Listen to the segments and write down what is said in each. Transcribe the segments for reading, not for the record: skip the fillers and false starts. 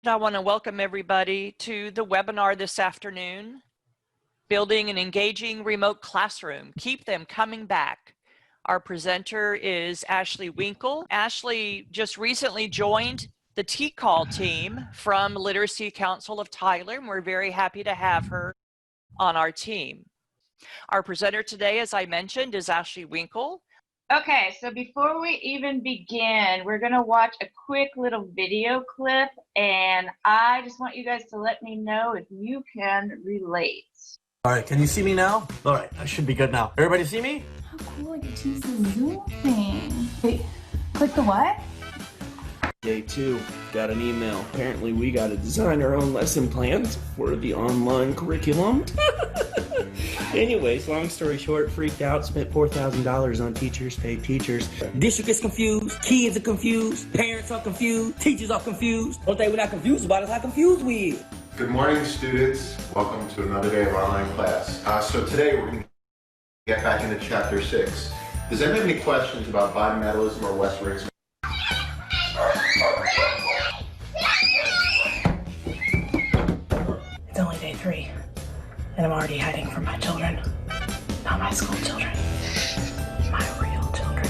I want to welcome everybody to the webinar this afternoon, Building an Engaging Remote Classroom. Keep them coming back. Our presenter is Ashley Winkle. Ashley just recently joined the TCAL team from Literacy Council of Tyler, and we're very happy to have her on our team. Our presenter today, as I mentioned, is Ashley Winkle. Okay, so before we even begin, we're going to watch a quick little video clip, and I just want you guys to let me know if you can relate. All right, can you see me now? All right, I should be good now. Everybody see me? How cool, I get to use the Zoom thing. Wait, click the what? Day 2, got an email. Apparently we got to design our own lesson plans for the online curriculum. Anyways, long story short, freaked out, spent $4,000 on teachers, paid teachers. District is confused, kids are confused, parents are confused, teachers are confused. One thing we're not confused about is how confused we are. Good morning, students. Welcome to another day of online class. So today we're going to get back into chapter 6. Does anyone have any questions about bimetallism or Westera's? It's only day 3, and I'm already hiding from my children. Not my school children. My real children.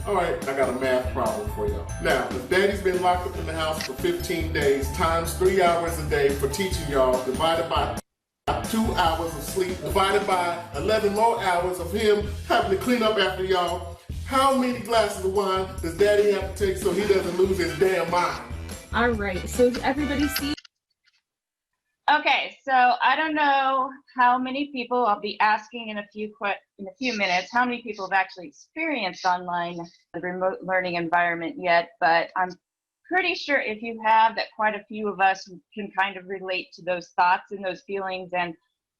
All right, I got a math problem for y'all. Now, if Daddy's been locked up in the house for 15 days, times 3 hours a day for teaching y'all, divided by 2 hours of sleep, divided by 11 more hours of him having to clean up after y'all, how many glasses of wine does Daddy have to take so he doesn't lose his damn mind? All right, so everybody see? Okay, so I don't know how many people, I'll be asking in a few minutes, how many people have actually experienced online the remote learning environment yet, but I'm pretty sure if you have, that quite a few of us can kind of relate to those thoughts and those feelings and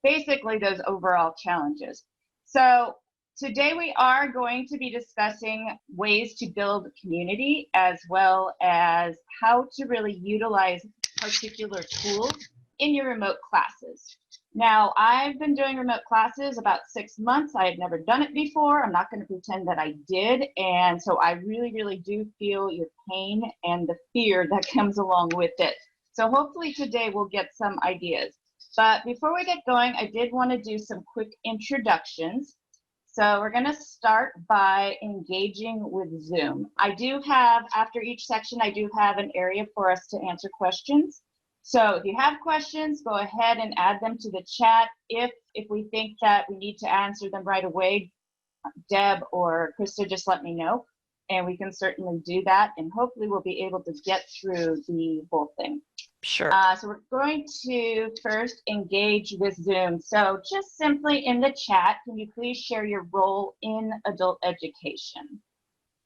basically those overall challenges. So today we are going to be discussing ways to build community as well as how to really utilize particular tools in your remote classes. Now, I've been doing remote classes about 6 months. I had never done it before. I'm not going to pretend that I did. And so I really, really do feel your pain and the fear that comes along with it. So hopefully today we'll get some ideas. But before we get going, I did want to do some quick introductions. So we're going to start by engaging with Zoom. I do have, after each section, I do have an area for us to answer questions. So if you have questions, go ahead and add them to the chat. If we think that we need to answer them right away, Deb or Krista, just let me know, and we can certainly do that. And hopefully we'll be able to get through the whole thing. Sure. So we're going to first engage with Zoom. So just simply in the chat, can you please share your role in adult education?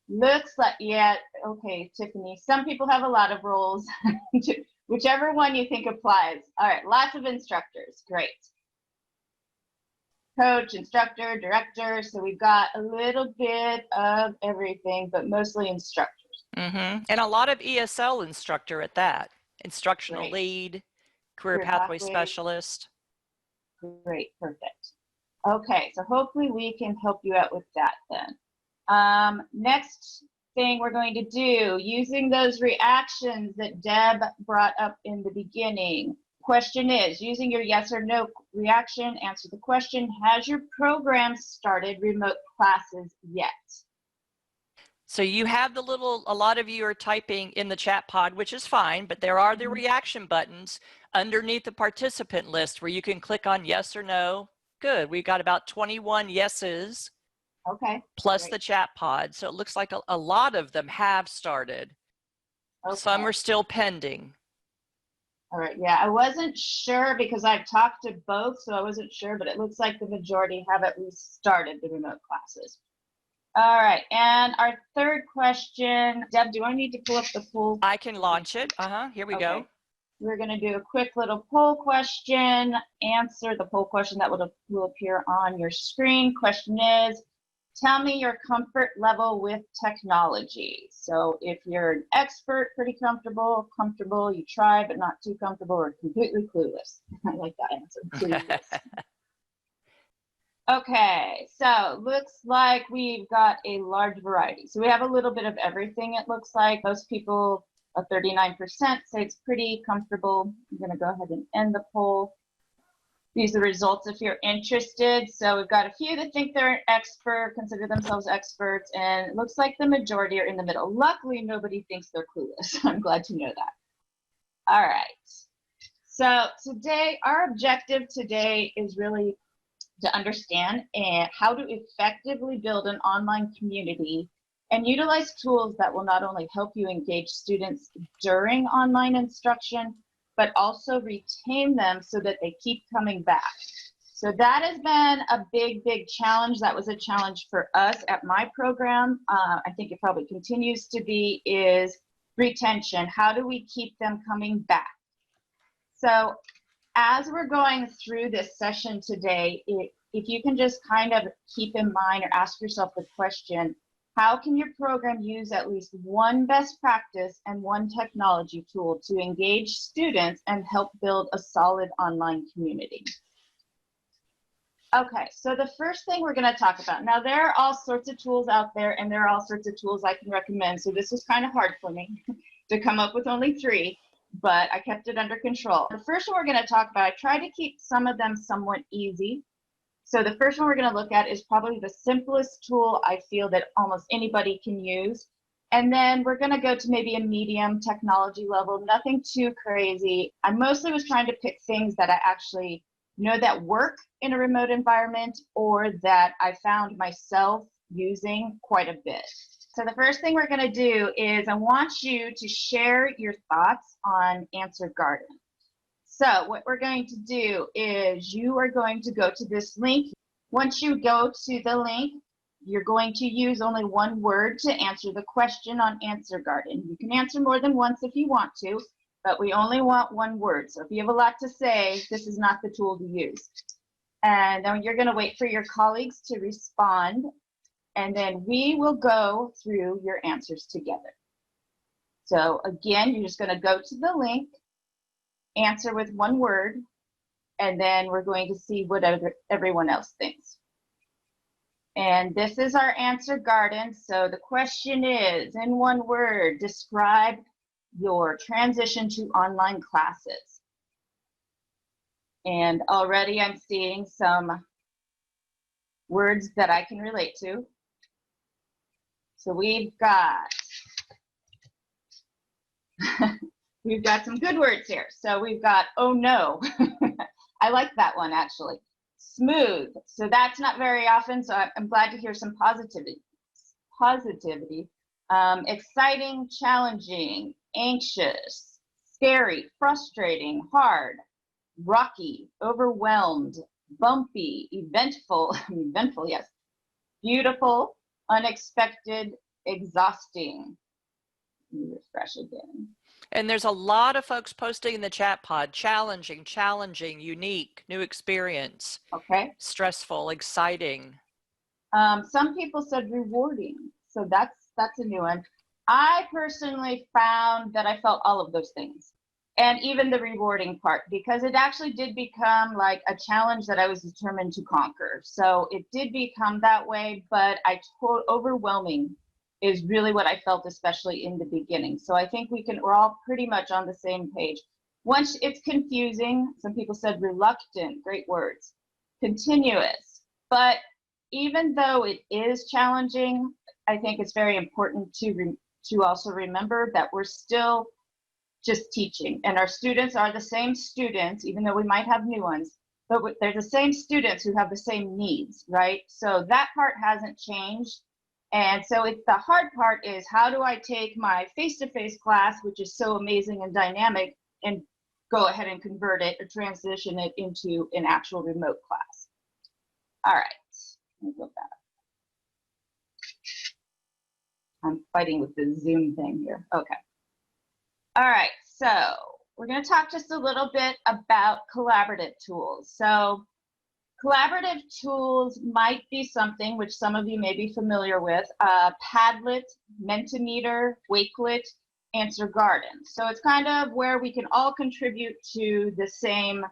Looks like, yeah, okay, Tiffany, some people have a lot of roles. Whichever one you think applies. All right, lots of instructors, great. Coach, instructor, director, so we've got a little bit of everything, but mostly instructors. And a lot of ESL instructor at that. Instructional Great. lead, career pathway specialist. Great, perfect. Okay, so hopefully we can help you out with that then. Next thing we're going to do, using those reactions that Deb brought up in the beginning. Question is, using your yes or no reaction, answer the question, has your program started remote classes yet? So you have the little, a lot of you are typing in the chat pod, which is fine, but there are the reaction buttons underneath the participant list where you can click on yes or no. Good, we got about 21 yeses. Okay. Plus great. the chat pod. So it looks like a lot of them have started. Okay. Some are still pending. All right, yeah, I wasn't sure because I've talked to both, so I wasn't sure, but it looks like the majority have at least started the remote classes. All right, and our third question, Deb, do I need to pull up the poll? I can launch it. Here we go. We're going to do a quick little poll question, answer the poll question that will appear on your screen. Question is, tell me your comfort level with technology. So if you're an expert, pretty comfortable, you try but not too comfortable, or completely clueless. I like that answer, clueless. Okay, so looks like we've got a large variety. So we have a little bit of everything, it looks like. Most people A 39% say it's pretty comfortable. I'm going to go ahead and end the poll. These are the results if you're interested. So we've got a few that think they're an expert, consider themselves experts, and it looks like the majority are in the middle. Luckily, nobody thinks they're clueless. I'm glad to know that. All right. So today, our objective today is really to understand how to effectively build an online community and utilize tools that will not only help you engage students during online instruction, but also retain them so that they keep coming back. So that has been a big, big challenge. That was a challenge for us at my program. I think it probably continues to be, is retention. How do we keep them coming back? So as we're going through this session today, if you can just kind of keep in mind or ask yourself the question, how can your program use at least one best practice and one technology tool to engage students and help build a solid online community? Okay, so the first thing we're going to talk about, now there are all sorts of tools out there and there are all sorts of tools I can recommend. So this was kind of hard for me to come up with only 3, but I kept it under control. The first one we're going to talk about, I tried to keep some of them somewhat easy. So the first one we're going to look at is probably the simplest tool I feel that almost anybody can use. And then we're going to go to maybe a medium technology level, nothing too crazy. I mostly was trying to pick things that I actually know that work in a remote environment or that I found myself using quite a bit. So the first thing we're going to do is I want you to share your thoughts on Answer Garden. So what we're going to do is you are going to go to this link. Once you go to the link, you're going to use only one word to answer the question on Answer Garden. You can answer more than once if you want to, but we only want one word. So if you have a lot to say, this is not the tool to use. And then you're going to wait for your colleagues to respond, and then we will go through your answers together. So again, you're just going to go to the link, answer with one word, and then we're going to see what everyone else thinks. And this is our Answer Garden. So the question is, in one word, describe your transition to online classes. And already I'm seeing some words that I can relate to. So we've got we've got some good words here. So we've got, oh no. I like that one actually. Smooth. So that's not very often, so I'm glad to hear some positivity. Exciting, challenging, anxious, scary, frustrating, hard, rocky, overwhelmed, bumpy, eventful, eventful, yes, beautiful, unexpected, exhausting. Let me refresh again. And there's a lot of folks posting in the chat pod, challenging, challenging, unique, new experience. Okay. Stressful, exciting. Some people said rewarding. So that's a new one. I personally found that I felt all of those things. And even the rewarding part, because it actually did become like a challenge that I was determined to conquer. So it did become that way, but overwhelming is really what I felt, especially in the beginning. So I think we're all pretty much on the same page. Once it's confusing, some people said reluctant, great words, continuous. But even though it is challenging, I think it's very important to also remember that we're still just teaching, and our students are the same students, even though we might have new ones, but they're the same students who have the same needs, right? So that part hasn't changed. And so the hard part is, how do I take my face-to-face class, which is so amazing and dynamic, and go ahead and convert it or transition it into an actual remote class? All right, let me go back. I'm fighting with the Zoom thing here. Okay. All right, so we're going to talk just a little bit about collaborative tools. So collaborative tools might be something which some of you may be familiar with, Padlet, Mentimeter, Wakelet, Answer Garden. So it's kind of where we can all contribute to the same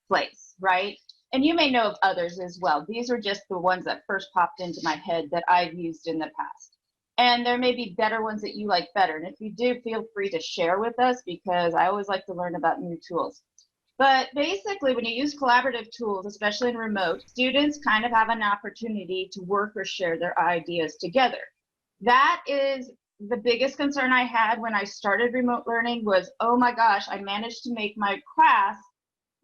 place, right? And you may know of others as well. These are just the ones that first popped into my head that I've used in the past. And there may be better ones that you like better. And if you do, feel free to share with us, because I always like to learn about new tools. But basically, when you use collaborative tools, especially in remote, students kind of have an opportunity to work or share their ideas together. That is the biggest concern I had when I started remote learning was, oh my gosh, I managed to make my class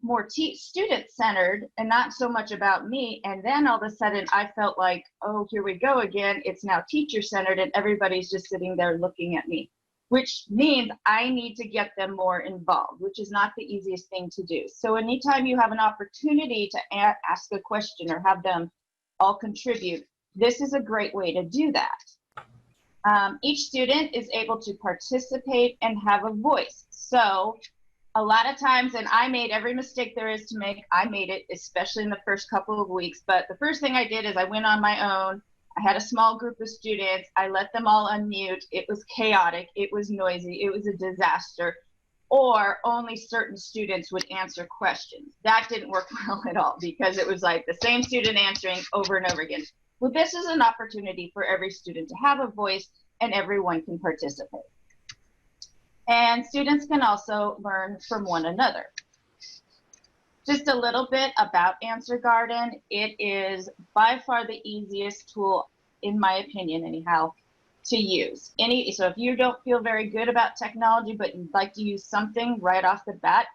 more student-centered and not so much about me. And then all of a sudden I felt like, oh, here we go again. It's now teacher-centered and everybody's just sitting there looking at me, which means I need to get them more involved, which is not the easiest thing to do. So anytime you have an opportunity to ask a question or have them all contribute, this is a great way to do that. Each student is able to participate and have a voice. So a lot of times, and I made every mistake there is to make, I made it, especially in the first couple of weeks. But the first thing I did is I went on my own. I had a small group of students. I let them all unmute. It was chaotic. It was noisy. It was a disaster. Or only certain students would answer questions. That didn't work well at all, because it was like the same student answering over and over again. Well, this is an opportunity for every student to have a voice, and everyone can participate. And students can also learn from one another. Just a little bit about Answer Garden. It is by far the easiest tool, in my opinion anyhow, to use. So if you don't feel very good about technology, but you'd like to use something right off the bat,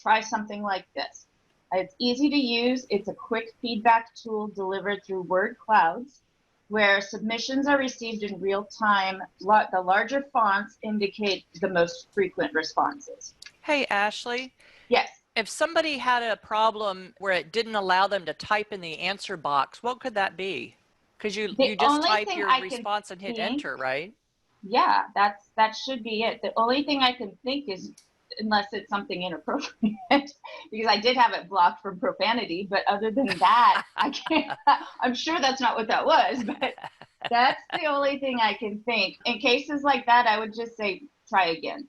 try something like this. It's easy to use. It's a quick feedback tool delivered through word clouds, where submissions are received in real time. The larger fonts indicate the most frequent responses. Hey, Ashley. Yes. If somebody had a problem where it didn't allow them to type in the answer box, what could that be? Because you just type your response and hit enter, right? Yeah, that should be it. The only thing I can think is, unless it's something inappropriate, because I did have it blocked from profanity, but other than that, I can't, I'm sure that's not what that was, but that's the only thing I can think. In cases like that, I would just say, try again,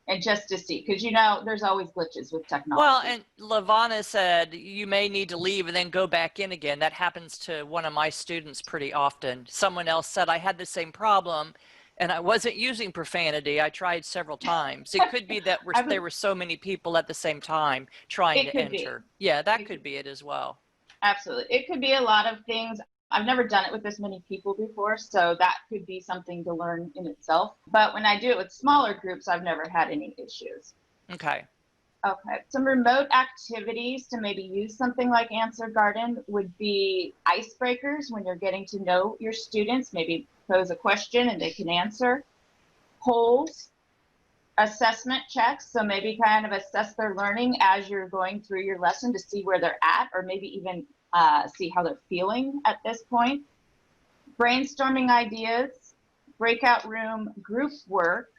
and just to see, because you know, there's always glitches with technology. Well, and Lavana said you may need to leave and then go back in again. That happens to one of my students pretty often. Someone else said I had the same problem, and I wasn't using profanity. I tried several times. It could be that there were so many people at the same time trying to enter. Yeah, that could be it as well. Absolutely. It could be a lot of things. I've never done it with this many people before, so that could be something to learn in itself. But when I do it with smaller groups, I've never had any issues. Okay. Okay. Some remote activities to maybe use something like Answer Garden would be icebreakers when you're getting to know your students. Maybe pose a question and they can answer. Polls, assessment checks, so maybe kind of assess their learning as you're going through your lesson to see where they're at, or maybe even see how they're feeling at this point. Brainstorming ideas, breakout room group work,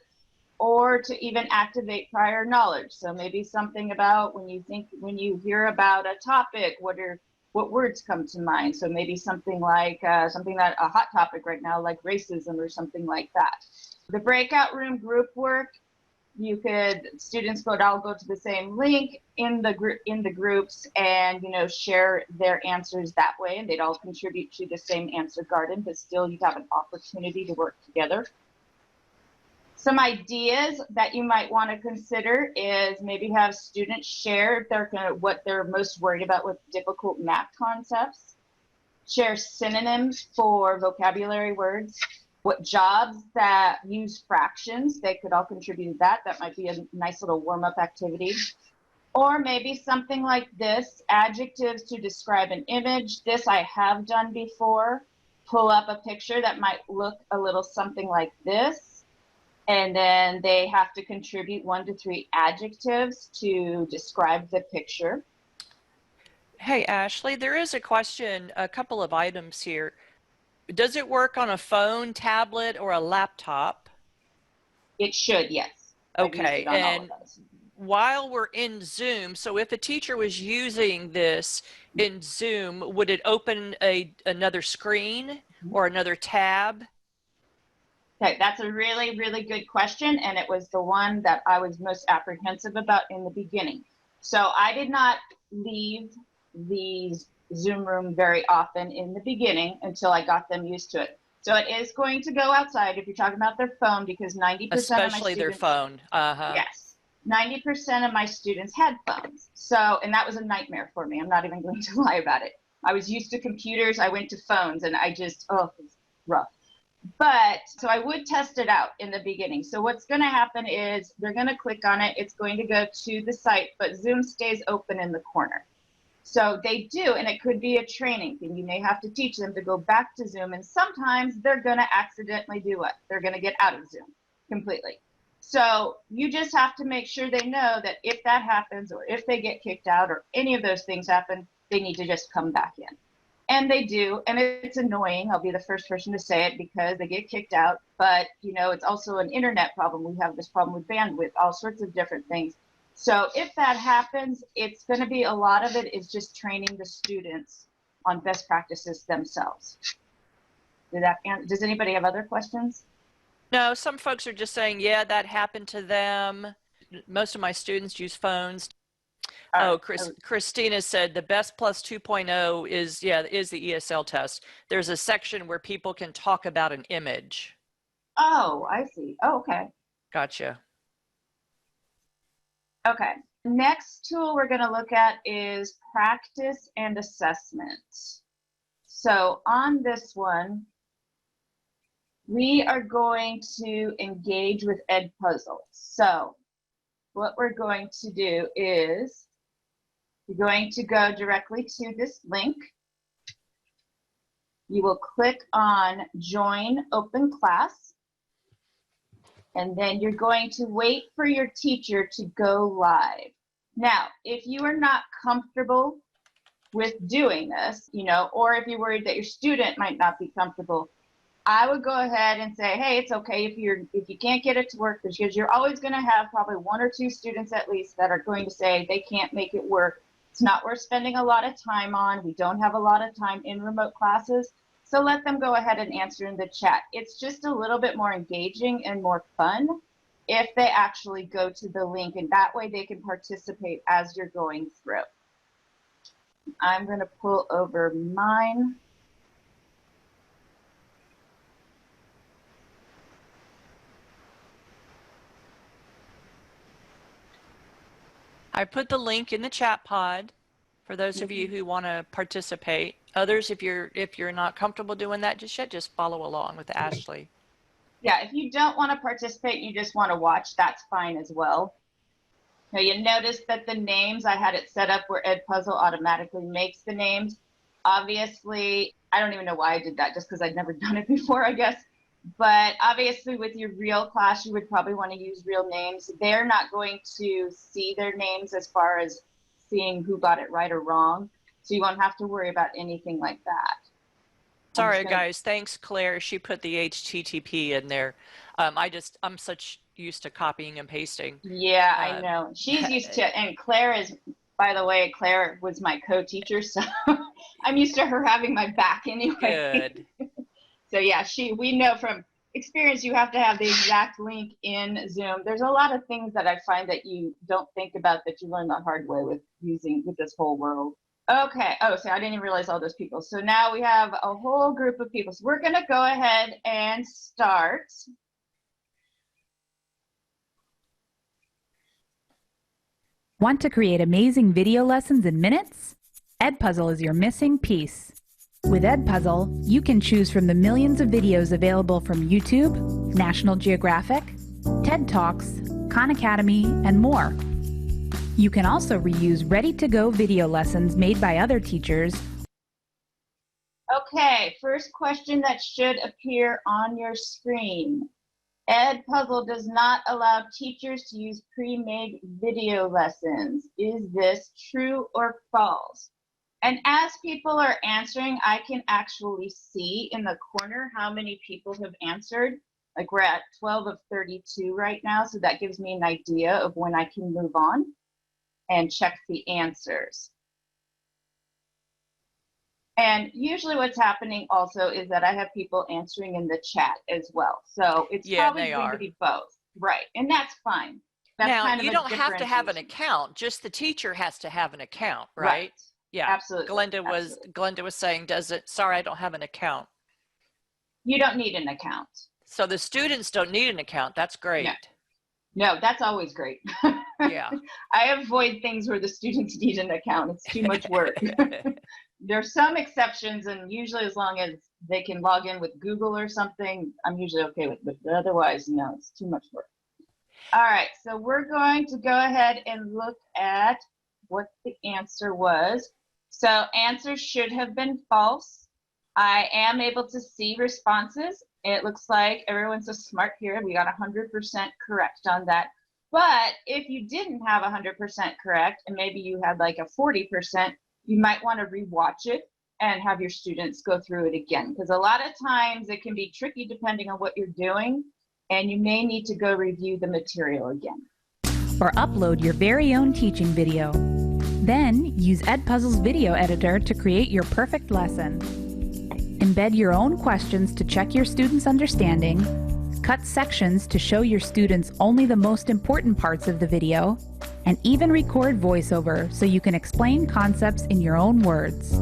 or to even activate prior knowledge. So maybe something about when you hear about a topic, what words come to mind? So maybe something like a hot topic right now, like racism or something like that. The breakout room group work, students all go to the same link in the groups and, share their answers that way, and they'd all contribute to the same Answer Garden, but still you'd have an opportunity to work together. Some ideas that you might want to consider is maybe have students share what they're most worried about with difficult math concepts, share synonyms for vocabulary words, what jobs that use fractions, they could all contribute to that. That might be a nice little warm-up activity. Or maybe something like this, adjectives to describe an image. This I have done before. Pull up a picture that might look a little something like this. And then they have to contribute 1 to 3 adjectives to describe the picture. Hey, Ashley, there is a question, a couple of items here. Does it work on a phone, tablet, or a laptop? It should, yes. Okay, and while we're in Zoom, so if a teacher was using this in Zoom, would it open another screen or another tab? Okay, that's a really, really good question, and it was the one that I was most apprehensive about in the beginning. So I did not leave the Zoom room very often in the beginning until I got them used to it. So it is going to go outside if you're talking about their phone, because 90% of my Especially their students, phone. Uh-huh. yes, 90% of my students had phones. So, and that was a nightmare for me. I'm not even going to lie about it. I was used to computers. I went to phones and I just, oh, it was rough. But so I would test it out in the beginning. So what's going to happen is they're going to click on it. It's going to go to the site, but Zoom stays open in the corner. So they do, and it could be a training thing. You may have to teach them to go back to Zoom, and sometimes they're going to accidentally do what? They're going to get out of Zoom completely. So you just have to make sure they know that if that happens, or if they get kicked out, or any of those things happen, they need to just come back in. And they do, and it's annoying. I'll be the first person to say it because they get kicked out. But, you know, it's also an internet problem. We have this problem with bandwidth, all sorts of different things. So if that happens, it's going to be a lot of it is just training the students on best practices themselves. Does anybody have other questions? No, some folks are just saying, yeah, that happened to them. Most of my students use phones. Christina said the Best Plus 2.0 is the ESL test. There's a section where people can talk about an image. Oh, I see. Oh, okay. Gotcha. Okay. Next tool we're going to look at is practice and assessment. So on this one, we are going to engage with Edpuzzle. So what we're going to do is you're going to go directly to this link. You will click on Join Open Class. And then you're going to wait for your teacher to go live. Now, if you are not comfortable with doing this, you know, or if you're worried that your student might not be comfortable, I would go ahead and say, hey, it's okay if you can't get it to work, because you're always going to have probably 1 or 2 students at least that are going to say they can't make it work. It's not worth spending a lot of time on. We don't have a lot of time in remote classes. So let them go ahead and answer in the chat. It's just a little bit more engaging and more fun if they actually go to the link, and that way they can participate as you're going through. I'm going to pull over mine. I put the link in the chat pod for those of you who want to participate. Others, if you're not comfortable doing that just yet, just follow along with Ashley. Yeah, if you don't want to participate, you just want to watch, that's fine as well. Now you notice that the names, I had it set up where Edpuzzle automatically makes the names. Obviously, I don't even know why I did that, just because I'd never done it before, I guess. But obviously with your real class, you would probably want to use real names. They're not going to see their names as far as seeing who got it right or wrong. So you won't have to worry about anything like that. Sorry, guys. Thanks, Claire. She put the HTTP in there. I'm such used to copying and pasting. Yeah, I know. She's used to, and Claire is, by the way, Claire was my co-teacher, so I'm used to her having my back anyway. Good. So yeah, we know from experience you have to have the exact link in Zoom. There's a lot of things that I find that you don't think about that you learn the hard way with this whole world. Okay, oh, so I didn't even realize all those people. So now we have a whole group of people. So we're gonna go ahead and start. Want to create amazing video lessons in minutes? Edpuzzle is your missing piece. With Edpuzzle, you can choose from the millions of videos available from YouTube, National Geographic, TED Talks, Khan Academy, and more. You can also reuse ready-to-go video lessons made by other teachers. Okay, first question that should appear on your screen. Edpuzzle does not allow teachers to use pre-made video lessons. Is this true or false? And as people are answering, I can actually see in the corner how many people have answered. Like we're at 12 of 32 right now, so that gives me an idea of when I can move on and check the answers. And usually what's happening also is that I have people answering in the chat as well. So it's probably going to be both. Right, and that's fine. That's now, kind of you don't have to have an account, just the teacher has to have an account, right? Yeah, absolutely. Glenda was saying, sorry, I don't have an account. You don't need an account. So the students don't need an account. That's great. No, that's always great. Yeah. I avoid things where the students need an account. It's too much work. There's some exceptions, and usually as long as they can log in with Google or something, I'm usually okay with it. But otherwise, no, it's too much work. All right, so we're going to go ahead and look at what the answer was. So answers should have been false. I am able to see responses. It looks like everyone's so smart here. We got 100% correct on that. But if you didn't have 100% correct, and maybe you had like a 40%, you might want to rewatch it and have your students go through it again. Because a lot of times it can be tricky depending on what you're doing, and you may need to go review the material again. Or upload your very own teaching video. Then use Edpuzzle's video editor to create your perfect lesson. Embed your own questions to check your students' understanding, cut sections to show your students only the most important parts of the video, and even record voiceover so you can explain concepts in your own words.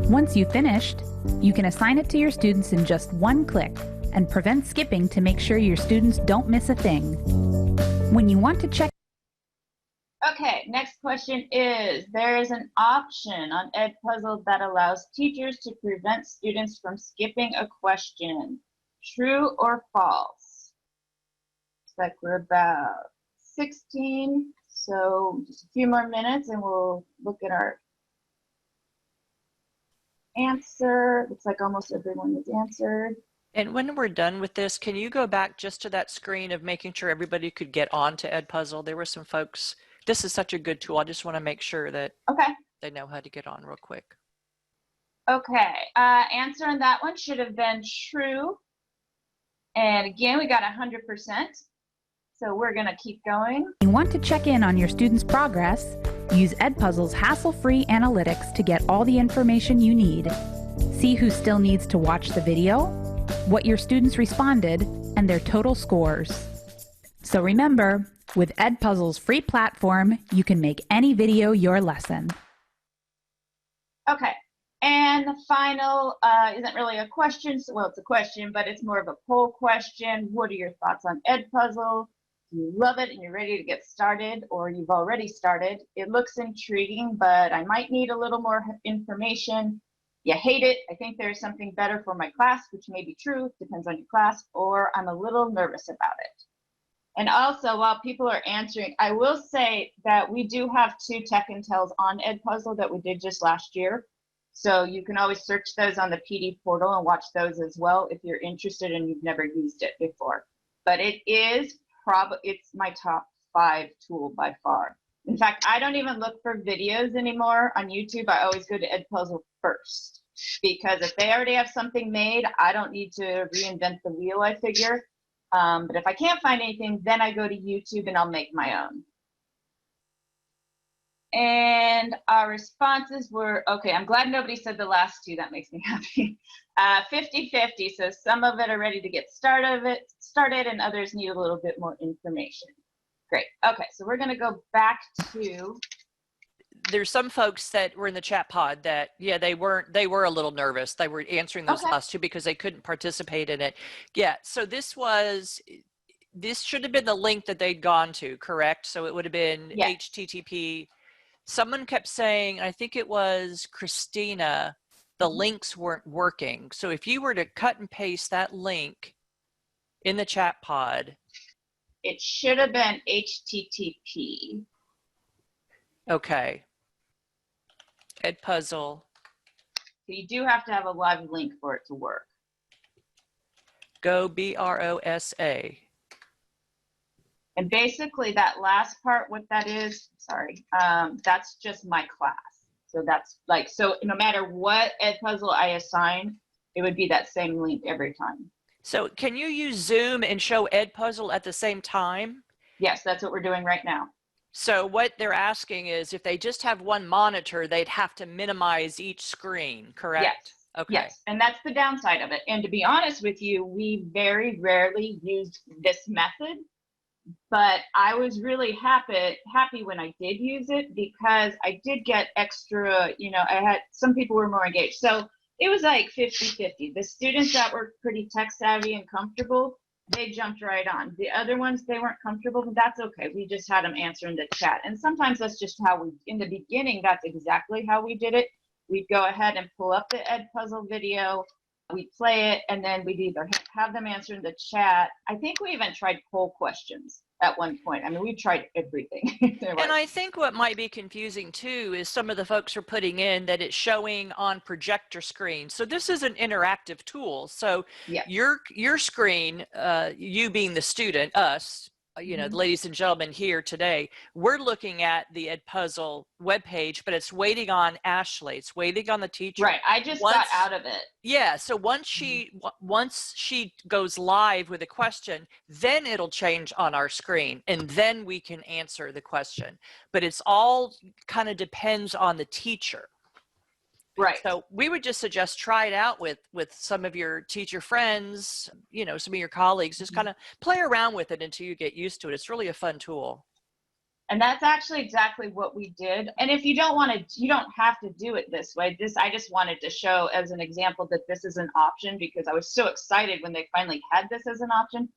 Once you've finished, you can assign it to your students in just one click and prevent skipping to make sure your students don't miss a thing. When you want to check Okay, next question is, there is an option on Edpuzzle that allows teachers to prevent students from skipping a question. True or false? Looks like we're about 16, so just a few more minutes and we'll look at our answer. Looks like almost everyone has answered. And when we're done with this, can you go back just to that screen of making sure everybody could get on to Edpuzzle? There were some folks, this is such a good tool. I just want to make sure that they know how to get on real quick. Okay, answer on that one should have been true. And again, we got 100%. So we're going to keep going. You want to check in on your students' progress, use Edpuzzle's hassle-free analytics to get all the information you need. See who still needs to watch the video, what your students responded, and their total scores. So remember, with Edpuzzle's free platform, you can make any video your lesson. Okay, and the final isn't really a question. Well, it's a question, but it's more of a poll question. What are your thoughts on Edpuzzle? Do you love it and you're ready to get started, or you've already started? It looks intriguing, but I might need a little more information. You hate it. I think there's something better for my class, which may be true, depends on your class, or I'm a little nervous about it. And also, while people are answering, I will say that we do have 2 Tech and Tells on Edpuzzle that we did just last year. So you can always search those on the PD portal and watch those as well if you're interested and you've never used it before. But it is it's my top 5 tool by far. In fact, I don't even look for videos anymore on YouTube. I always go to Edpuzzle first, because if they already have something made, I don't need to reinvent the wheel, I figure. But if I can't find anything, then I go to YouTube and I'll make my own. And our responses were, okay, I'm glad nobody said the last 2. That makes me happy. 50-50, so some of it are ready to get started and others need a little bit more information. Great, okay, so we're gonna go back to. There's some folks that were in the chat pod that, yeah, they were a little nervous. They were answering those last 2 because they couldn't participate in it. Yeah, so this should have been the link that they'd gone to, correct? So it would have been HTTP. Someone kept saying, I think it was Christina, the links weren't working. So if you were to cut and paste that link in the chat pod. It should have been HTTP. Okay. Edpuzzle. You do have to have a live link for it to work. Go BROSA. And basically that last part, what that is, sorry, that's just my class. So that's like, so no matter what Edpuzzle I assign, it would be that same link every time. So can you use Zoom and show Edpuzzle at the same time? Yes, that's what we're doing right now. So what they're asking is if they just have one monitor, they'd have to minimize each screen, correct? Yes. Okay. Yes, and that's the downside of it. And to be honest with you, we very rarely used this method, but I was really happy when I did use it, because I did get extra, you know, some people were more engaged. So it was like 50-50. The students that were pretty tech savvy and comfortable, they jumped right on. The other ones, they weren't comfortable, but that's okay. We just had them answer in the chat. And sometimes that's just how we, in the beginning, that's exactly how we did it. We'd go ahead and pull up the Edpuzzle video, we'd play it, and then we'd either have them answer in the chat. I think we even tried poll questions at one point. I mean, we tried everything. And I think what might be confusing too is some of the folks are putting in that it's showing on projector screen. So this is an interactive tool. So yeah. your screen, you being the student, us, you know, ladies and gentlemen here today, we're looking at the Edpuzzle webpage, but it's waiting on Ashley. It's waiting on the teacher. Right. I just got out of it. Yeah. So once she goes live with a question, then it'll change on our screen and then we can answer the question. But it's all kind of depends on the teacher. Right. So we would just suggest try it out with some of your teacher friends, you know, some of your colleagues, just kind of play around with it until you get used to it. It's really a fun tool. And that's actually exactly what we did. And if you don't want to, you don't have to do it this way. I just wanted to show as an example that this is an option because I was so excited when they finally had this as an option.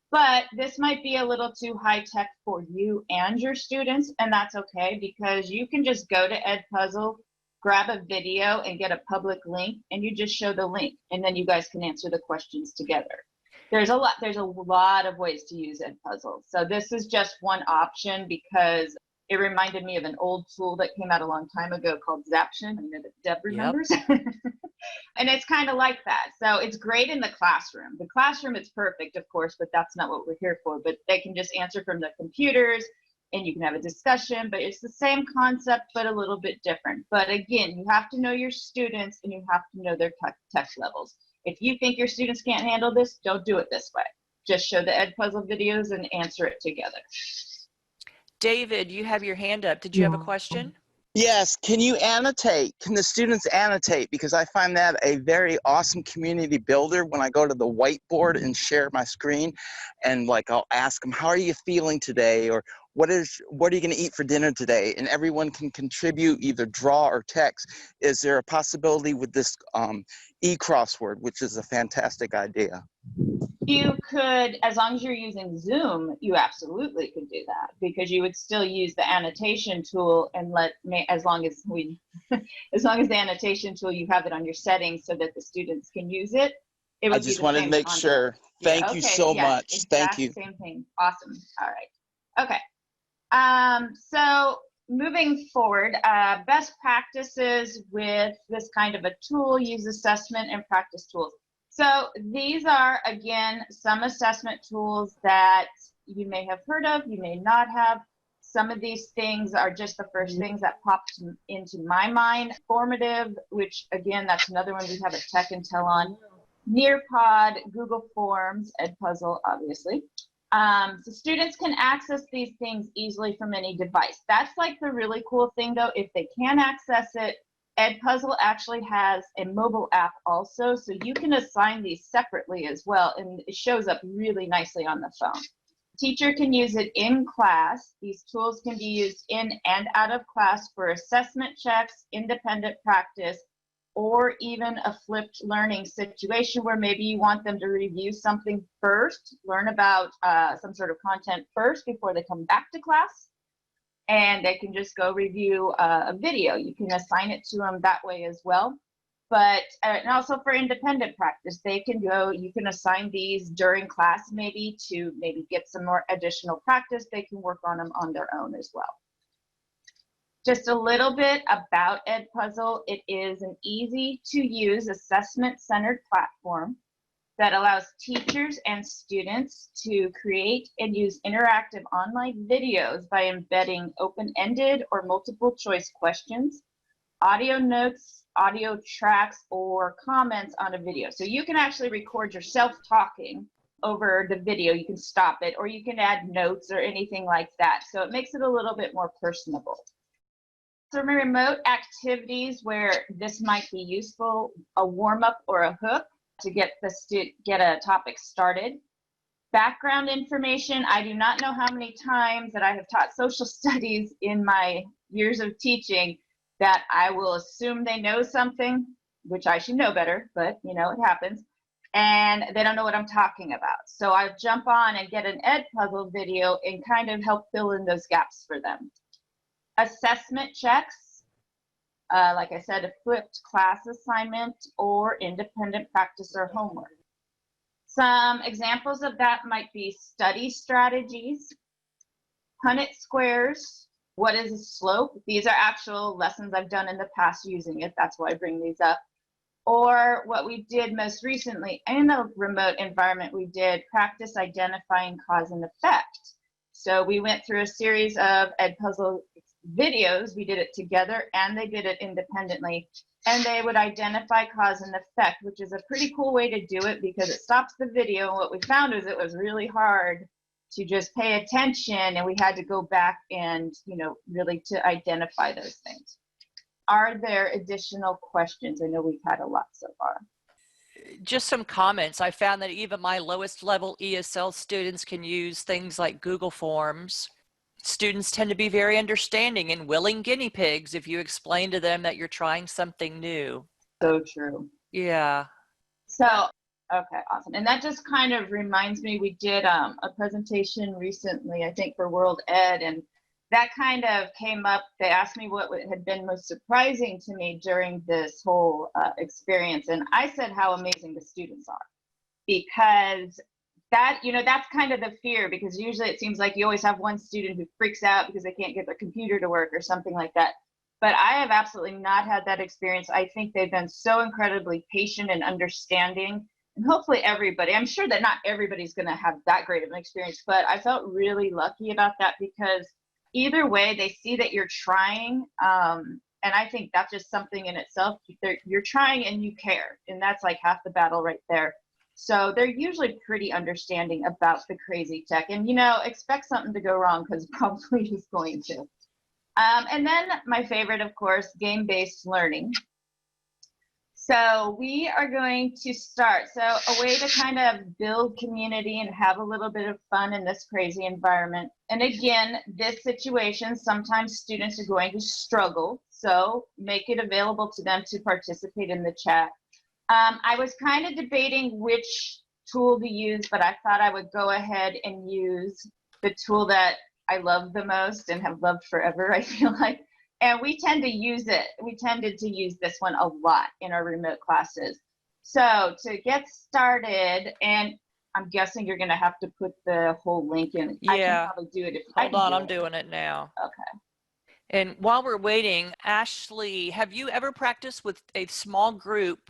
But this might be a little too high tech for you and your students, and that's okay because you can just go to Edpuzzle, grab a video and get a public link and you just show the link and then you guys can answer the questions together. There's a lot of ways to use Edpuzzle. So this is just one option because it reminded me of an old tool that came out a long time ago called Zaption. I know that Deb remembers. Yep. And it's kind of like that. So it's great in the classroom. The classroom is perfect, of course, but that's not what we're here for. But they can just answer from the computers and you can have a discussion, but it's the same concept, but a little bit different. But again, you have to know your students and you have to know their tech levels. If you think your students can't handle this, don't do it this way. Just show the Edpuzzle videos and answer it together. David, you have your hand up. Did you have a question? Yes, can you annotate? Can the students annotate? Because I find that a very awesome community builder when I go to the whiteboard and share my screen and like I'll ask them, how are you feeling today? Or what are you going to eat for dinner today? And everyone can contribute, either draw or text. Is there a possibility with this e-crossword, which is a fantastic idea? You could, as long as you're using Zoom, you absolutely could do that because you would still use the annotation tool and as long as the annotation tool, you have it on your settings so that the students can use it. I just wanted to make sure. Thank you so much. Thank you. Same thing. Awesome. All right. Okay. So moving forward, best practices with this kind of a tool, use assessment and practice tools. So these are, again, some assessment tools that you may have heard of, you may not have. Some of these things are just the first things that popped into my mind. Formative, which again, that's another one we have a Tech Intel on. Nearpod, Google Forms, Edpuzzle, obviously. So students can access these things easily from any device. That's like the really cool thing though, if they can access it, Edpuzzle actually has a mobile app also, so you can assign these separately as well, and it shows up really nicely on the phone. Teacher can use it in class. These tools can be used in and out of class for assessment checks, independent practice, or even a flipped learning situation where maybe you want them to review something first, learn about some sort of content first before they come back to class. And they can just go review a video. You can assign it to them that way as well. But and also for independent practice, they can go, you can assign these during class maybe to get some more additional practice. They can work on them on their own as well. Just a little bit about Edpuzzle. It is an easy to use assessment-centered platform that allows teachers and students to create and use interactive online videos by embedding open-ended or multiple choice questions, audio notes, audio tracks, or comments on a video. So you can actually record yourself talking over the video. You can stop it, or you can add notes or anything like that. So it makes it a little bit more personable. Some remote activities where this might be useful, a warm-up or a hook to get a topic started. Background information. I do not know how many times that I have taught social studies in my years of teaching that I will assume they know something which I should know better, but you know, it happens. And they don't know what I'm talking about. So I jump on and get an Edpuzzle video and kind of help fill in those gaps for them. Assessment checks, like I said, a flipped class assignment or independent practice or homework. Some examples of that might be study strategies, Punnett squares, what is a slope? These are actual lessons I've done in the past using it. That's why I bring these up. Or what we did most recently in a remote environment, we did practice identifying cause and effect. So we went through a series of Edpuzzle videos. We did it together and they did it independently. And they would identify cause and effect, which is a pretty cool way to do it because it stops the video. And what we found was it was really hard to just pay attention, and we had to go back and, you know, really to identify those things. Are there additional questions? I know we've had a lot so far. Just some comments. I found that even my lowest level ESL students can use things like Google Forms. Students tend to be very understanding and willing guinea pigs if you explain to them that you're trying something new. So true. Yeah. So, okay, awesome. And that just kind of reminds me, we did a presentation recently, I think for World Ed, and that kind of came up. They asked me what had been most surprising to me during this whole experience. And I said how amazing the students are, because that, you know, that's kind of the fear, because usually it seems like you always have one student who freaks out because they can't get their computer to work or something like that. But I have absolutely not had that experience. I think they've been so incredibly patient and understanding. And hopefully everybody, I'm sure that not everybody's going to have that great of an experience, but I felt really lucky about that, because either way, they see that you're trying. And I think that's just something in itself. You're trying and you care. And that's like half the battle right there. So they're usually pretty understanding about the crazy tech. And, you know, expect something to go wrong, because probably is going to. And then my favorite, of course, game-based learning. So we are going to start. So a way to kind of build community and have a little bit of fun in this crazy environment. And again, this situation, sometimes students are going to struggle. So make it available to them to participate in the chat. I was kind of debating which tool to use, but I thought I would go ahead and use the tool that I love the most and have loved forever, I feel like. And we tend to use it. We tended to use this one a lot in our remote classes. So to get started, and I'm guessing you're going to have to put the whole link in. Yeah. I can probably do it if I Hold on, do I'm it. doing it now. Okay. And while we're waiting, Ashley, have you ever practiced with a small group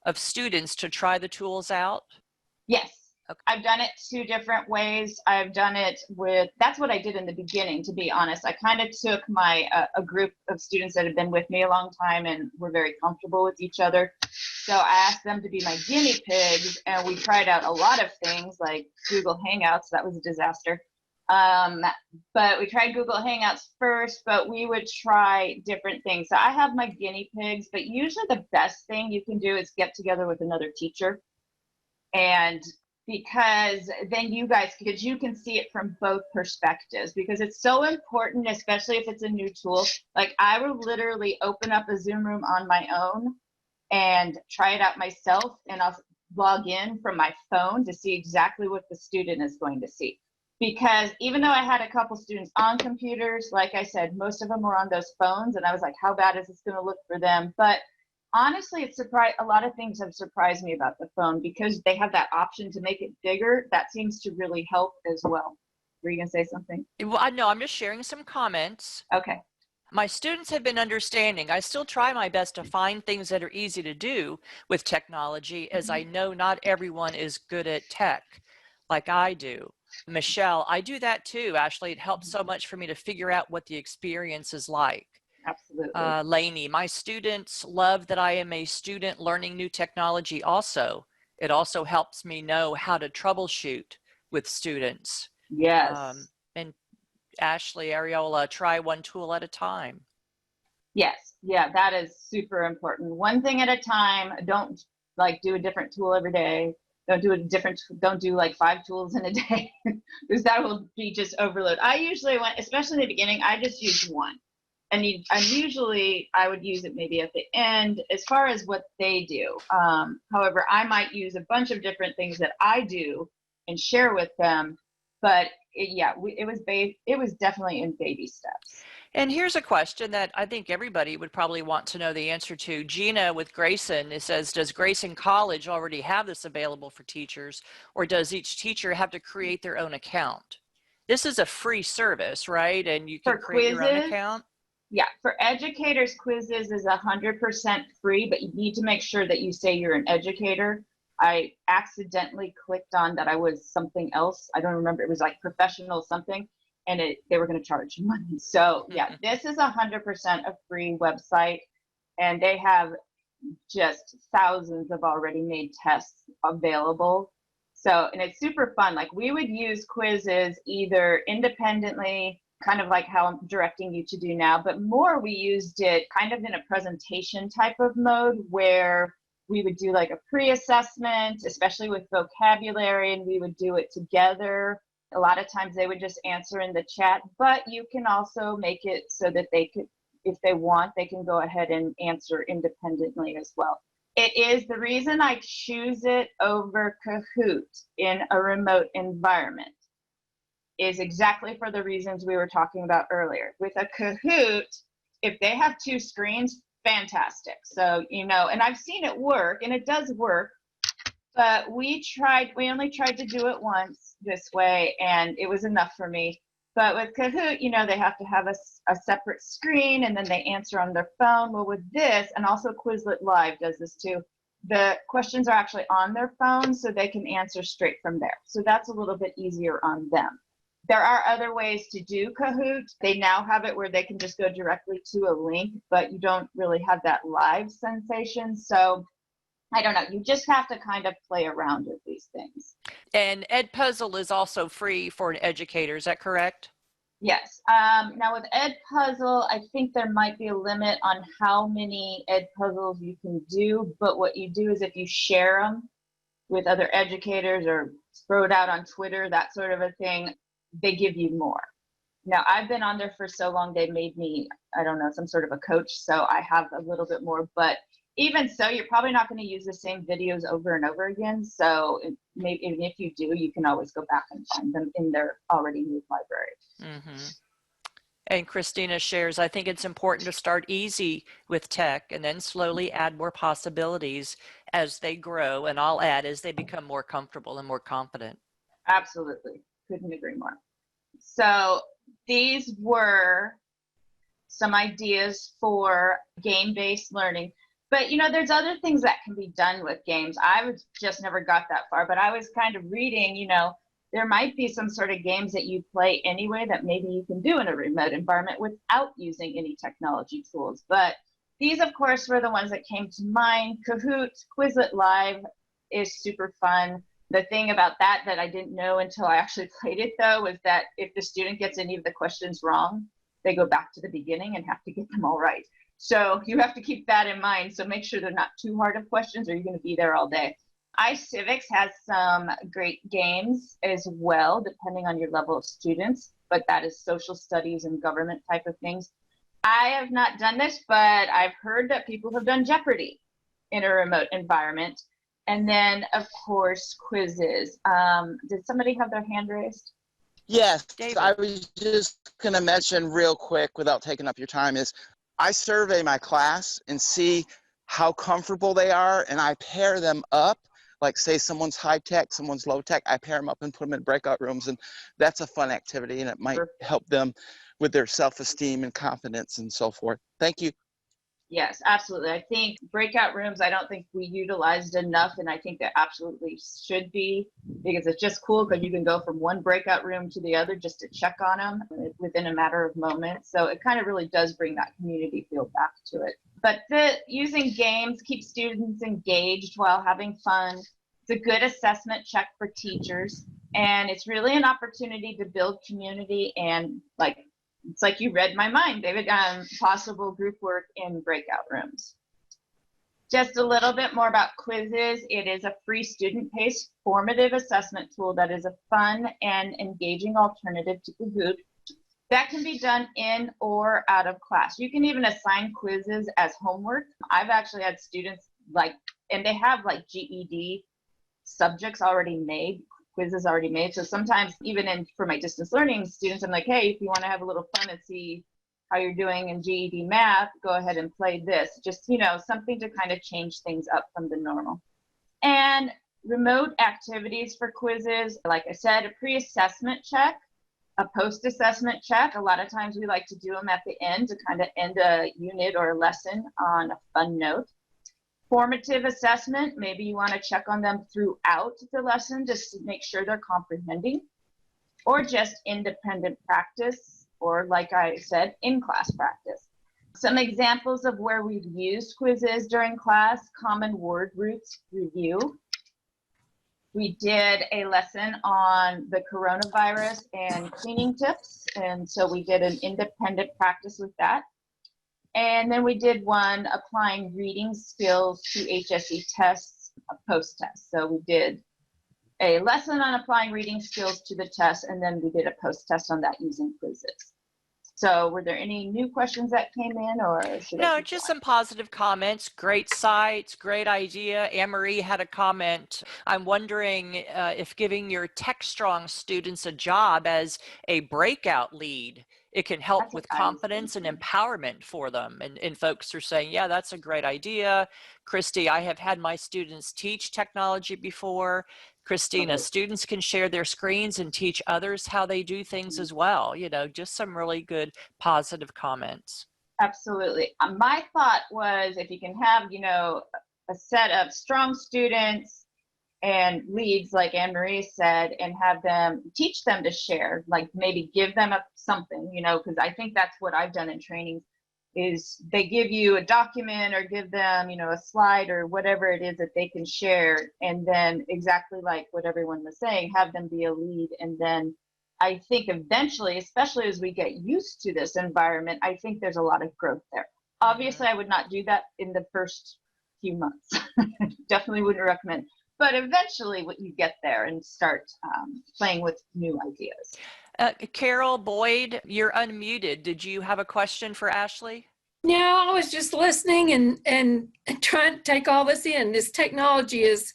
of students to try the tools out? Yes. Okay. I've done it 2 different ways. I've done it with, that's what I did in the beginning, to be honest. I kind of took my, a group of students that had been with me a long time and were very comfortable with each other. So I asked them to be my guinea pigs, and we tried out a lot of things like Google Hangouts. That was a disaster. But we tried Google Hangouts first, but we would try different things. So I have my guinea pigs, but usually the best thing you can do is get together with another teacher. And because then you guys, because you can see it from both perspectives, because it's so important, especially if it's a new tool. Like I will literally open up a Zoom room on my own and try it out myself, and I'll log in from my phone to see exactly what the student is going to see. Because even though I had a couple students on computers, like I said, most of them were on those phones, and I was like, how bad is this going to look for them? But honestly, it's a lot of things have surprised me about the phone, because they have that option to make it bigger. That seems to really help as well. Were you going to say something? Well, no, I'm just sharing some comments. Okay. My students have been understanding. I still try my best to find things that are easy to do with technology, as I know not everyone is good at tech like I do. Michelle, I do that too, Ashley. It helps so much for me to figure out what the experience is like. Absolutely. Lainey, my students love that I am a student learning new technology also. It also helps me know how to troubleshoot with students. Yes. And Ashley, Ariola, try one tool at a time. Yes. Yeah, that is super important. One thing at a time. Don't like do a different tool every day. Don't do like 5 tools in a day, because that will be just overload. I usually especially in the beginning, I just use one. And usually I would use it maybe at the end as far as what they do. However, I might use a bunch of different things that I do and share with them. But it was definitely in baby steps. And here's a question that I think everybody would probably want to know the answer to. Gina with Grayson, it says, does Grayson College already have this available for teachers, or does each teacher have to create their own account? This is a free service, right? And you can For create your own quizzes, account? Yeah, for educators, quizzes is 100% free, but you need to make sure that you say you're an educator. I accidentally clicked on that I was something else. I don't remember. It was like professional something, and they were going to charge money. So yeah, this is 100% a free website, and they have just thousands of already made tests available. So, and it's super fun. Like, we would use quizzes either independently, kind of like how I'm directing you to do now, but more we used it kind of in a presentation type of mode where we would do like a pre-assessment, especially with vocabulary, and we would do it together. A lot of times they would just answer in the chat, but you can also make it so that they could, if they want, they can go ahead and answer independently as well. It is the reason I choose it over Kahoot in a remote environment is exactly for the reasons we were talking about earlier. With a Kahoot, if they have two screens, fantastic. So, and I've seen it work, and it does work, but we only tried to do it once this way, and it was enough for me. But with Kahoot, they have to have a separate screen, and then they answer on their phone. Well, with this, and also Quizlet Live does this too, the questions are actually on their phone, so they can answer straight from there. So that's a little bit easier on them. There are other ways to do Kahoot. They now have it where they can just go directly to a link, but you don't really have that live sensation. So I don't know. You just have to kind of play around with these things. And Edpuzzle is also free for an educator. Is that correct? Yes. Now with Edpuzzle, I think there might be a limit on how many Edpuzzles you can do. But what you do is if you share them with other educators or throw it out on Twitter, that sort of a thing, they give you more. Now, I've been on there for so long, they made me, I don't know, some sort of a coach, so I have a little bit more. But even so, you're probably not going to use the same videos over and over again. So maybe even if you do, you can always go back and find them in their already new library. Mm-hmm. And Christina shares, I think it's important to start easy with tech and then slowly add more possibilities as they grow. And I'll add as they become more comfortable and more confident. Absolutely. Couldn't agree more. So these were some ideas for game-based learning. But, there's other things that can be done with games. I just never got that far, but I was kind of reading, there might be some sort of games that you play anyway that maybe you can do in a remote environment without using any technology tools. But these, of course, were the ones that came to mind. Kahoot, Quizlet Live is super fun. The thing about that I didn't know until I actually played it, though, was that if the student gets any of the questions wrong, they go back to the beginning and have to get them all right. So you have to keep that in mind. So make sure they're not too hard of questions or you're going to be there all day. iCivics has some great games as well, depending on your level of students, but that is social studies and government type of things. I have not done this, but I've heard that people have done Jeopardy in a remote environment. And then, of course, quizzes. Did somebody have their hand raised? Yes, David. I was just going to mention real quick without taking up your time is I survey my class and see how comfortable they are, and I pair them up. Like, say someone's high tech, someone's low tech, I pair them up and put them in breakout rooms, and that's a fun activity, and it might help them with their self-esteem and confidence and so forth. Thank you. Yes, absolutely. I think breakout rooms, I don't think we utilized enough, and I think there absolutely should be, because it's just cool because you can go from one breakout room to the other just to check on them within a matter of moments. So it kind of really does bring that community feel back to it. But using games keeps students engaged while having fun. It's a good assessment check for teachers, and it's really an opportunity to build community and it's like you read my mind, David, possible group work in breakout rooms. Just a little bit more about quizzes. It is a free student-paced formative assessment tool that is a fun and engaging alternative to Kahoot. That can be done in or out of class. You can even assign quizzes as homework. I've actually had students and they have like GED subjects already made, quizzes already made. So sometimes even for my distance learning students, I'm like, hey, if you want to have a little fun and see how you're doing in GED math, go ahead and play this. Just, something to kind of change things up from the normal. And remote activities for quizzes, like I said, a pre-assessment check, a post-assessment check. A lot of times we like to do them at the end to kind of end a unit or a lesson on a fun note. Formative assessment, maybe you want to check on them throughout the lesson just to make sure they're comprehending, or just independent practice, or like I said, in-class practice. Some examples of where we've used quizzes during class: common word roots review. We did a lesson on the coronavirus and cleaning tips, and so we did an independent practice with that. And then we did one applying reading skills to HSE tests, a post-test. So we did a lesson on applying reading skills to the test, and then we did a post-test on that using quizzes. So were there any new questions that came in, or should No, just some positive comments. Great sites, great idea. Anne-Marie had a comment. I'm wondering if giving your tech-strong students a job as a breakout lead, it can help with confidence and empowerment for them. And folks are saying, yeah, that's a great idea. Christy, I have had my students teach technology before. Christina, students can share their screens and teach others how they do things as well. Just some really good positive comments. Absolutely. My thought was, if you can have, a set of strong students and leads, like Anne-Marie said, and have them teach them to share, like maybe give them something, because I think that's what I've done in trainings, is they give you a document or give them, a slide or whatever it is that they can share. And then exactly like what everyone was saying, have them be a lead. And then I think eventually, especially as we get used to this environment, I think there's a lot of growth there. Obviously, I would not do that in the first few months. Definitely wouldn't recommend. But eventually you get there and start playing with new ideas. Carol Boyd, you're unmuted. Did you have a question for Ashley? No, I was just listening and trying to take all this in. This technology is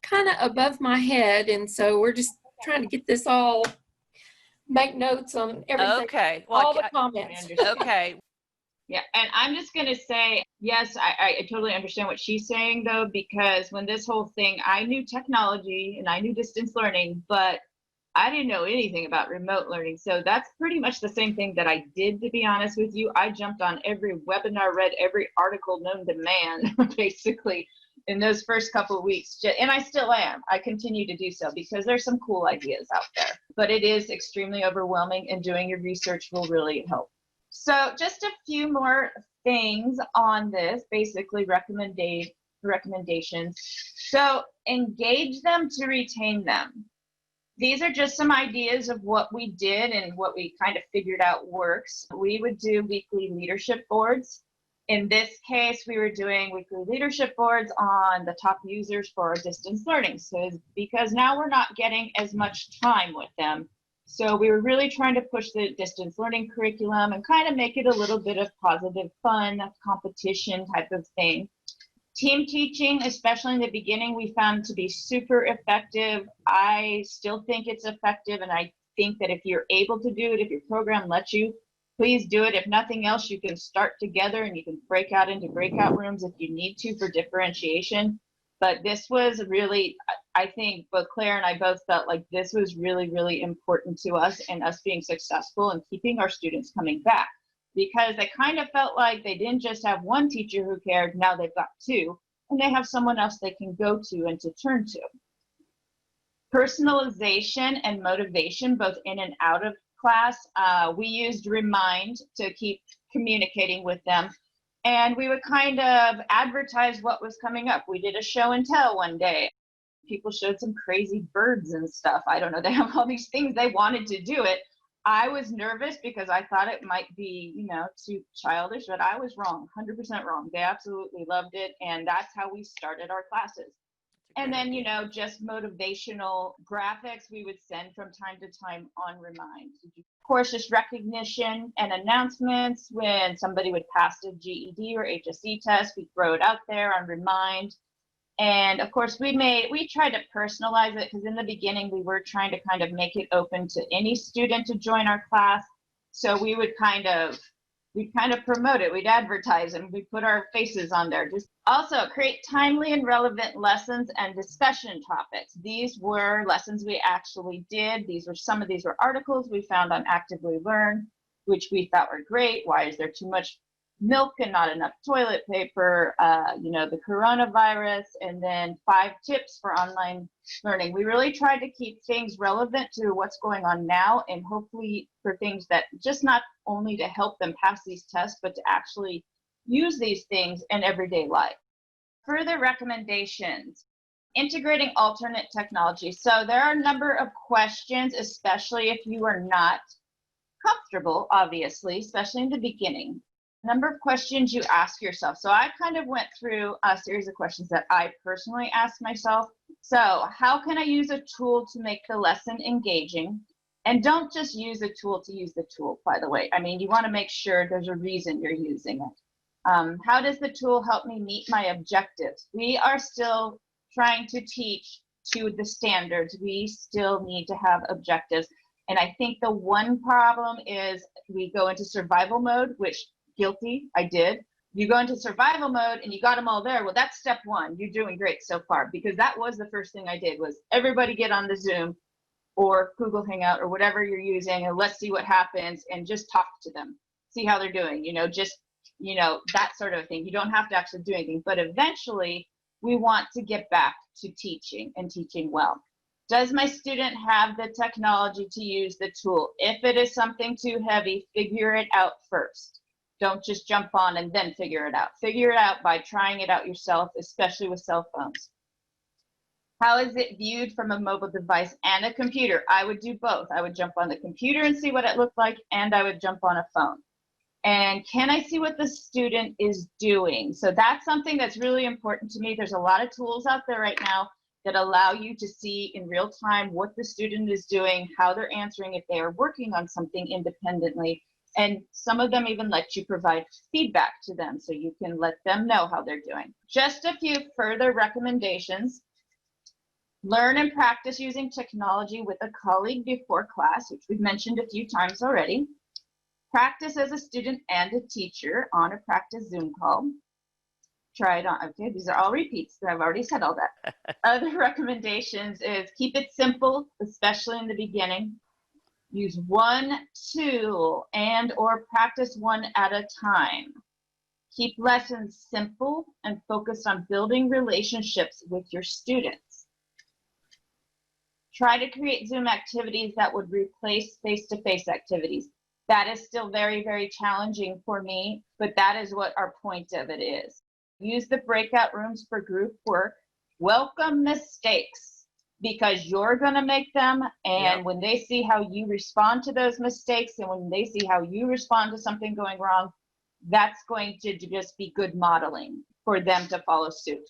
kind of above my head, and so we're just trying to get this all, make notes on everything. Okay. Well, all the comments. Okay. Yeah, and I'm just going to say, yes, I totally understand what she's saying, though, because when this whole thing, I knew technology and I knew distance learning, but I didn't know anything about remote learning. So that's pretty much the same thing that I did, to be honest with you. I jumped on every webinar, read every article known to man, basically, in those first couple of weeks. And I still am. I continue to do so because there's some cool ideas out there. But it is extremely overwhelming, and doing your research will really help. So just a few more things on this, basically recommendations. So engage them to retain them. These are just some ideas of what we did and what we kind of figured out works. We would do weekly leadership boards. In this case, we were doing weekly leadership boards on the top users for our distance learning. So because now we're not getting as much time with them. So we were really trying to push the distance learning curriculum and kind of make it a little bit of positive fun, competition type of thing. Team teaching, especially in the beginning, we found to be super effective. I still think it's effective, and I think that if you're able to do it, if your program lets you, please do it. If nothing else, you can start together and you can break out into breakout rooms if you need to for differentiation. But this was really, I think both Claire and I both felt like this was really, really important to us and us being successful and keeping our students coming back. Because they kind of felt like they didn't just have one teacher who cared, now they've got two, and they have someone else they can go to and to turn to. Personalization and motivation, both in and out of class. We used Remind to keep communicating with them, and we would kind of advertise what was coming up. We did a show and tell one day. People showed some crazy birds and stuff. I don't know, they have all these things, they wanted to do it. I was nervous because I thought it might be, too childish, but I was wrong, 100% wrong. They absolutely loved it, and that's how we started our classes. And then, you know, just motivational graphics we would send from time to time on Remind. Of course, just recognition and announcements when somebody would pass a GED or HSE test, we throw it out there on Remind. And of course, we tried to personalize it because in the beginning, we were trying to kind of make it open to any student to join our class. So we would kind of promote it. We'd advertise and we put our faces on there. Just also create timely and relevant lessons and discussion topics. These were lessons we actually did. Some of these were articles we found on Actively Learn, which we thought were great. Why is there too much milk and not enough toilet paper? You know, the coronavirus, and then 5 tips for online learning. We really tried to keep things relevant to what's going on now, and hopefully for things that just not only to help them pass these tests, but to actually use these things in everyday life. Further recommendations, integrating alternate technology. So there are a number of questions, especially if you are not comfortable, obviously, especially in the beginning. Number of questions you ask yourself. So I kind of went through a series of questions that I personally asked myself. So how can I use a tool to make the lesson engaging? And don't just use a tool to use the tool, by the way. I mean, you want to make sure there's a reason you're using it. How does the tool help me meet my objectives? We are still trying to teach to the standards. We still need to have objectives. And I think the one problem is we go into survival mode, which guilty, I did. You go into survival mode and you got them all there. Well, that's step 1. You're doing great so far, because that was the first thing I did was everybody get on the Zoom or Google Hangout or whatever you're using, and let's see what happens and just talk to them, see how they're doing, you know, just, you know, that sort of thing. You don't have to actually do anything, but eventually we want to get back to teaching and teaching well. Does my student have the technology to use the tool? If it is something too heavy, figure it out first. Don't just jump on and then figure it out. Figure it out by trying it out yourself, especially with cell phones. How is it viewed from a mobile device and a computer? I would do both. I would jump on the computer and see what it looked like, and I would jump on a phone. And can I see what the student is doing? So that's something that's really important to me. There's a lot of tools out there right now that allow you to see in real time what the student is doing, how they're answering, if they are working on something independently. And some of them even let you provide feedback to them so you can let them know how they're doing. Just a few further recommendations. Learn and practice using technology with a colleague before class, which we've mentioned a few times already. Practice as a student and a teacher on a practice Zoom call. Try it on, okay, these are all repeats, I've already said all that. Other recommendations is keep it simple, especially in the beginning. Use one tool and or practice one at a time. Keep lessons simple and focused on building relationships with your students. Try to create Zoom activities that would replace face-to-face activities. That is still very, very challenging for me, but that is what our point of it is. Use the breakout rooms for group work. Welcome mistakes, because you're going to make them, and when they see how you respond to those mistakes, and when they see how you respond to something going wrong, that's going to just be good modeling for them to follow suit.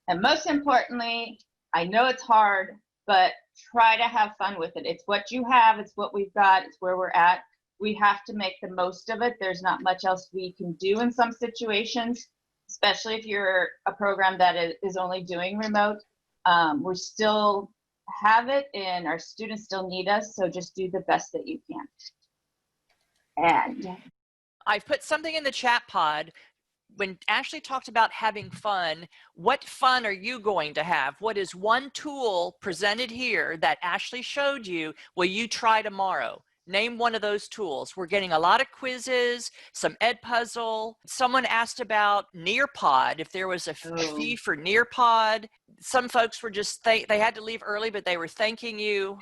And most importantly, I know it's hard, but try to have fun with it. It's what you have, it's what we've got, it's where we're at. We have to make the most of it. There's not much else we can do in some situations, especially if you're a program that is only doing remote. We still have it and our students still need us, so just do the best that you can. And I've put something in the chat pod. When Ashley talked about having fun, what fun are you going to have? What is one tool presented here that Ashley showed you will you try tomorrow? Name one of those tools. We're getting a lot of quizzes, some Edpuzzle. Someone asked about Nearpod, if there was a fee for Nearpod. Some folks were just, they had to leave early, but they were thanking you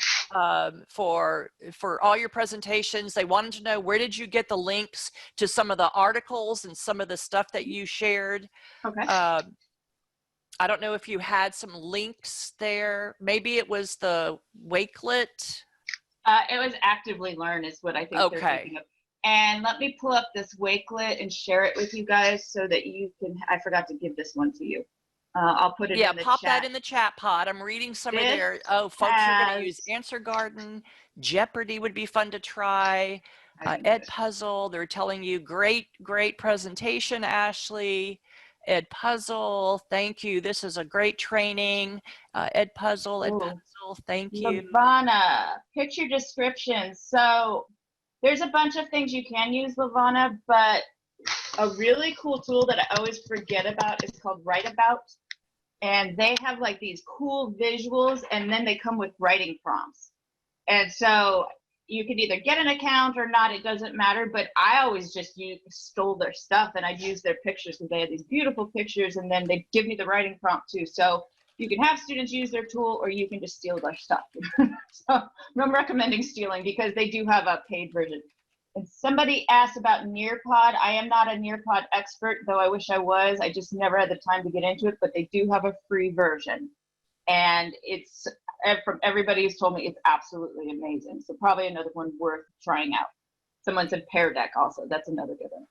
for all your presentations. They wanted to know, where did you get the links to some of the articles and some of the stuff that you shared? Okay. I don't know if you had some links there. Maybe it was the Wakelet. It was Actively Learn is what I think they're thinking of. And let me pull up this Wakelet and share it with you guys so that you can, I forgot to give this one to you. I'll put it Yeah, in the pop chat. that in the chat pod. I'm reading some of This their, oh, folks are going to use has- Answer Garden. Jeopardy would be fun to try. I can do it. Edpuzzle, they're telling you great presentation, Ashley. Edpuzzle, thank you. This is a great training. Edpuzzle, Ooh. Edpuzzle, thank you. Lavana, picture descriptions. So there's a bunch of things you can use Lavana, but a really cool tool that I always forget about is called Write About. And they have like these cool visuals, and then they come with writing prompts. And so you could either get an account or not, it doesn't matter, but I always just stole their stuff, and I'd use their pictures because they had these beautiful pictures, and then they'd give me the writing prompt too. So you can have students use their tool, or you can just steal their stuff. So I'm recommending stealing because they do have a paid version. And somebody asked about Nearpod. I am not a Nearpod expert, though I wish I was. I just never had the time to get into it, but they do have a free version. And it's, from everybody who's told me, it's absolutely amazing. So probably another one worth trying out. Someone said Pear Deck also. That's another good one.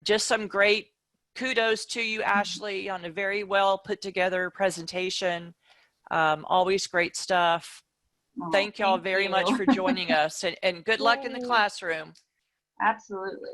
Just some great kudos to you, Ashley, on a very well put together presentation. Always great stuff. Oh, Thank y'all very much you. for joining us, and good luck in the Yay. classroom. Absolutely.